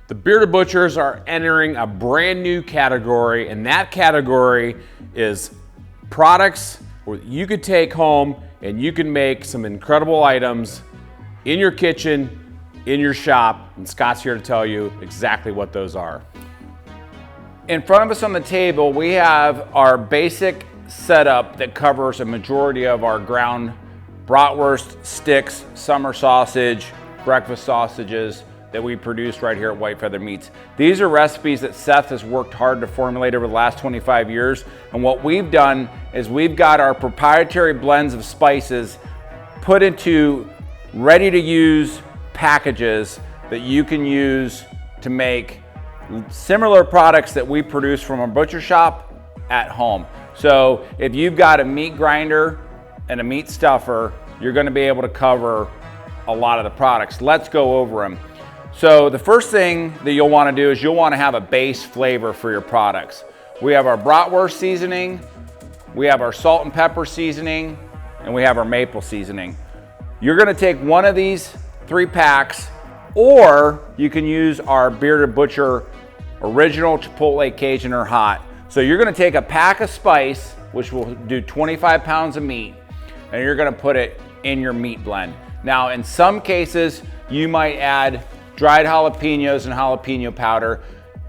The Bearded Butchers are entering a brand new category, and that category is products where you could take home and you can make some incredible items in your kitchen, in your shop, and Scott's here to tell you exactly what those are. In front of us on the table, we have our basic setup that covers a majority of our ground bratwurst, sticks, summer sausage, breakfast sausages that we produce right here at White Feather Meats. These are recipes that Seth has worked hard to formulate over the last 25 years. And what we've done is we've got our proprietary blends of spices put into ready to use packages that you can use to make similar products that we produce from a butcher shop at home. So if you've got a meat grinder and a meat stuffer, you're gonna be able to cover a lot of the products. Let's go over them. So the first thing that you'll want to do is you'll want to have a base flavor for your products. We have our bratwurst seasoning, we have our salt and pepper seasoning, and we have our maple seasoning. You're going to take one of these 3 packs, or you can use our Bearded Butcher original Chipotle Cajun or hot. So you're going to take a pack of spice, which will do 25 pounds of meat, and you're going to put it in your meat blend. Now, in some cases, you might add dried jalapenos and jalapeno powder.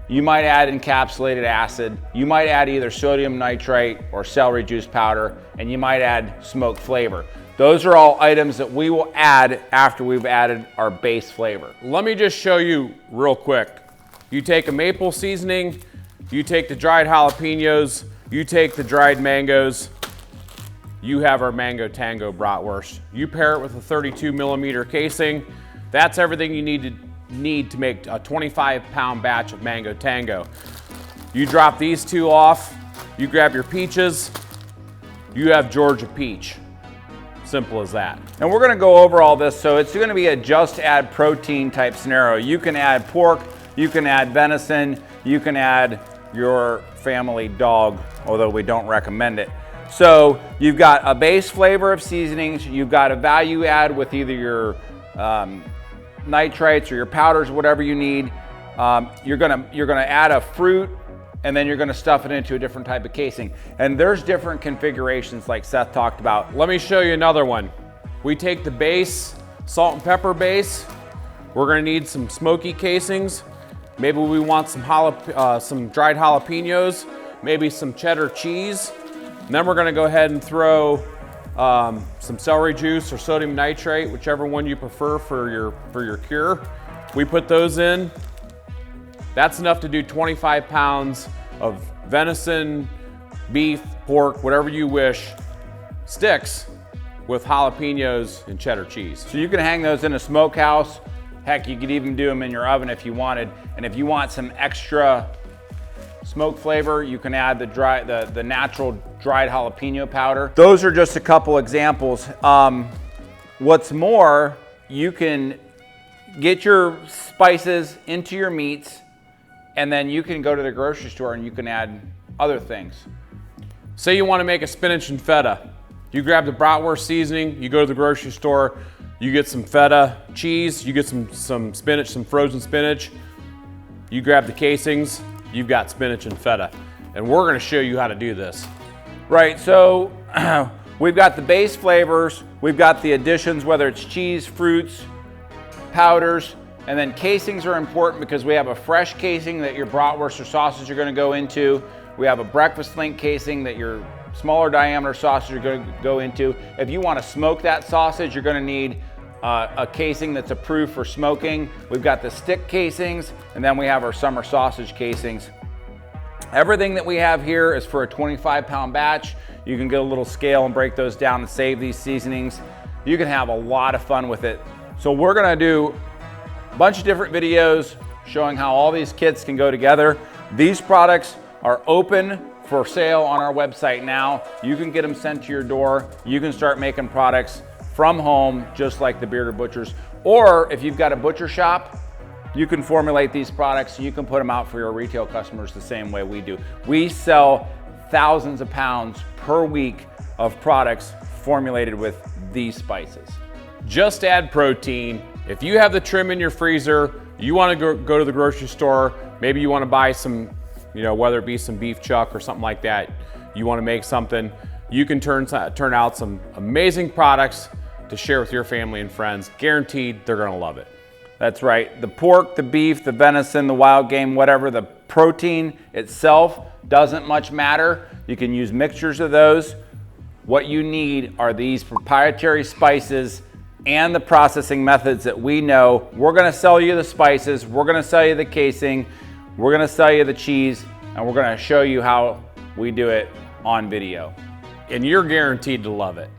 You might add encapsulated acid. You might add either sodium nitrite or celery juice powder, and you might add smoked flavor. Those are all items that we will add after we've added our base flavor. Let me just show you real quick. You take a maple seasoning, you take the dried jalapenos, you take the dried mangoes, you have our Mango Tango bratwurst. You pair it with a 32 millimeter casing. That's everything you need to make a 25-pound batch of Mango Tango. You drop these 2 off, you grab your peaches, you have Georgia peach. Simple as that. And we're gonna go over all this, so it's gonna be a just add protein type scenario. You can add pork, you can add venison, you can add your family dog, although we don't recommend it. So you've got a base flavor of seasonings, you've got a value add with either your nitrites or your powders, whatever you need. You're gonna add a fruit, and then you're gonna stuff it into a different type of casing. And there's different configurations like Seth talked about. Let me show you another one. We take the base, salt and pepper base. We're gonna need some smoky casings. Maybe we want some dried jalapenos, maybe some cheddar cheese. And then we're gonna go ahead and throw some celery juice or sodium nitrate, whichever one you prefer for your cure. We put those in. That's enough to do 25 pounds of venison, beef, pork, whatever you wish, sticks with jalapenos and cheddar cheese. So you can hang those in a smokehouse. Heck, you could even do them in your oven if you wanted. And if you want some extra smoke flavor, you can add the natural dried jalapeno powder. Those are just a couple examples. What's more, you can get your spices into your meats, and then you can go to the grocery store and you can add other things. Say you want to make a spinach and feta. You grab the bratwurst seasoning, you go to the grocery store, you get some feta cheese, you get some spinach, some frozen spinach, you grab the casings, you've got spinach and feta. And we're gonna show you how to do this. Right, so we've got the base flavors, we've got the additions, whether it's cheese, fruits, powders, and then casings are important because we have a fresh casing that your bratwurst or sausage are gonna go into. We have a breakfast link casing that your smaller diameter sausage are gonna go into. If you wanna smoke that sausage, you're gonna need a casing that's approved for smoking. We've got the stick casings, and then we have our summer sausage casings. Everything that we have here is for a 25-pound batch. You can get a little scale and break those down and save these seasonings. You can have a lot of fun with it. So we're gonna do a bunch of different videos showing how all these kits can go together. These products are open for sale on our website now. You can get them sent to your door. You can start making products from home, just like the Bearded Butchers. Or if you've got a butcher shop, you can formulate these products and you can put them out for your retail customers the same way we do. We sell thousands of pounds per week of products formulated with these spices. Just add protein. If you have the trim in your freezer, You want to go to the grocery store, maybe you want to buy some, whether it be some beef chuck or something like that, you want to make something, you can turn out some amazing products to share with your family and friends. Guaranteed they're going to love it. That's right. The pork, the beef, the venison, the wild game, whatever, the protein itself doesn't much matter. You can use mixtures of those. What you need are these proprietary spices and the processing methods that we know. We're gonna sell you the spices, we're gonna sell you the casing, we're gonna sell you the cheese, and we're gonna show you how we do it on video. And you're guaranteed to love it.